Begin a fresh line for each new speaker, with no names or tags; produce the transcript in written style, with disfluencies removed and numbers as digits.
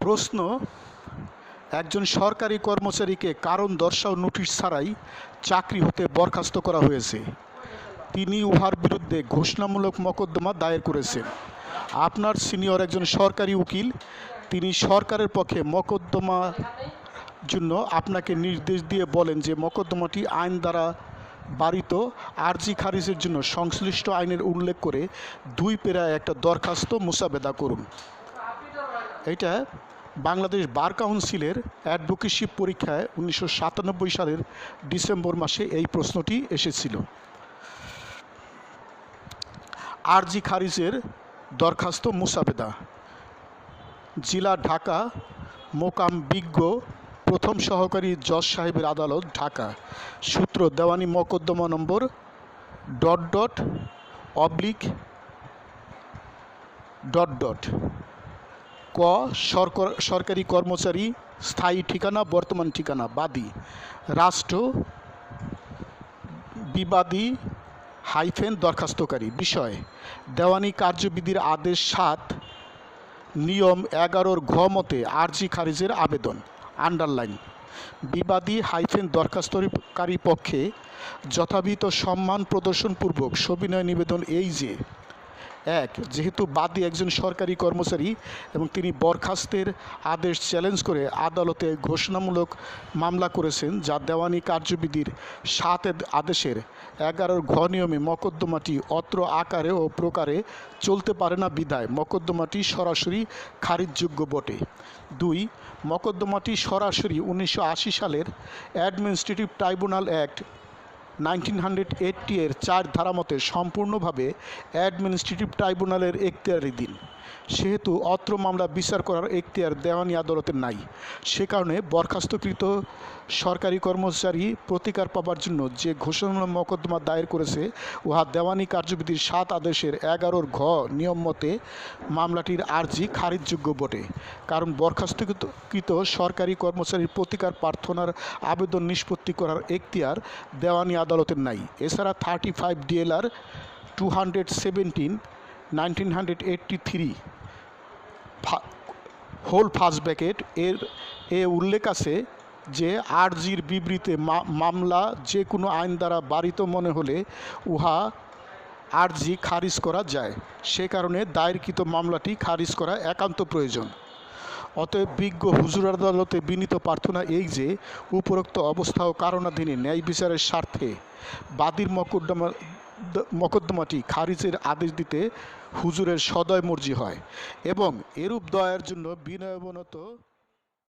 প্রশ্ন, একজন সরকারি কর্মচারীকে কারণ দর্শাও নোটিশ ছাড়াই চাকরি হতে বরখাস্ত করা হয়েছে। তিনি উহার বিরুদ্ধে ঘোষণামূলক মোকদ্দমা দায়ের করেছেন। আপনার সিনিয়র একজন সরকারি উকিল, তিনি সরকারের পক্ষে মোকদ্দমার জন্য আপনাকে নির্দেশ দিয়ে বলেন যে মোকদ্দমাটি আইন দ্বারা বারিত আর্জি খারিজের জন্য সংশ্লিষ্ট আইনের উল্লেখ করে 2 পেরায় একটা দরখাস্ত মুসাবেদা করুন। এটা বাংলাদেশ বার কাউন্সিলের অ্যাডভোকেসি পরীক্ষায় 1997 সালের ডিসেম্বর মাসে এই প্রশ্নটি এসেছিল। আরজি খারিজের দরখাস্ত মুসাবেদা, জেলা ঢাকা, মোকাম বিজ্ঞ প্রথম সহকারী জজ সাহেবের আদালত ঢাকা। সূত্র দেওয়ানি মোকদ্দমা নম্বর ... ক, সরকারি কর্মচারী, স্থায়ী ঠিকানা, বর্তমান ঠিকানা। বাদী রাষ্ট্র, বিবাদী দরখাস্তকারী। বিষয়, দেওয়ানি কার্যবিধির আদেশ 7 নিয়ম 11 ঘ মতে আরজি খারিজের আবেদন। আন্ডারলাইন, বিবাদী দরখাস্তকারী পক্ষে যথাবিহিত সম্মান প্রদর্শনপূর্বক সবিনয় নিবেদন এই যে: 1. যেহেতু বাদী একজন সরকারি কর্মচারী এবং তিনি বরখাস্তের আদেশ চ্যালেঞ্জ করে আদালতে ঘোষণামূলক মামলা করেছেন, যা দেওয়ানি কার্যবিধির 7 আদেশের 11 ঘ নিয়মে মোকদ্দমাটি অত্র আকারে ও প্রকারে চলতে পারে না বিধায় মোকদ্দমাটি সরাসরি খারিজযোগ্য বটে। 2. মোকদ্দমাটি সরাসরি 1980 সালের অ্যাডমিনিস্ট্রেটিভ ট্রাইব্যুনাল অ্যাক্ট 1980 এর 4 ধারা মতে সম্পূর্ণভাবে অ্যাডমিনিস্ট্রেটিভ ট্রাইব্যুনালের এখতিয়ারাধীন। সেহেতু অত্র মামলা বিচার করার এখতিয়ার দেওয়ানি আদালতের নাই। সে কারণে বরখাস্তকৃত সরকারি কর্মচারী প্রতিকার পাবার জন্য যে ঘোষণামূলক মোকদ্দমা দায়ের করেছে, উহা দেওয়ানি কার্যবিধির 7 আদেশের 11 ঘ নিয়ম মতে মামলাটির আর্জি খারিজযোগ্য বটে। কারণ বরখাস্তকৃত সরকারি কর্মচারীর প্রতিকার প্রার্থনার আবেদন নিষ্পত্তি করার এখতিয়ার দেওয়ানি আদালতের নাই। এছাড়া 35 DLR 217 1983 হোল ফার্স্ট ব্র্যাকেট এ উল্লেখ আছে যে আরজির বিবৃতে মামলা যে কোনো আইন দ্বারা বারিত মনে হলে উহা আরজি খারিজ করা যায়। সে কারণে দায়েরকৃত মামলাটি খারিজ করা একান্ত প্রয়োজন। অতএব বিজ্ঞ হুজুর আদালতে বিনীত প্রার্থনা এই যে, উপরোক্ত অবস্থা ও কারণাধীনে ন্যায় বিচারের স্বার্থে বাদীর মোকদ্দমাটি খারিজের আদেশ দিতে হুজুরের সদয় মর্জি হয় এবং এরূপ দয়ার জন্য বিনয়বনত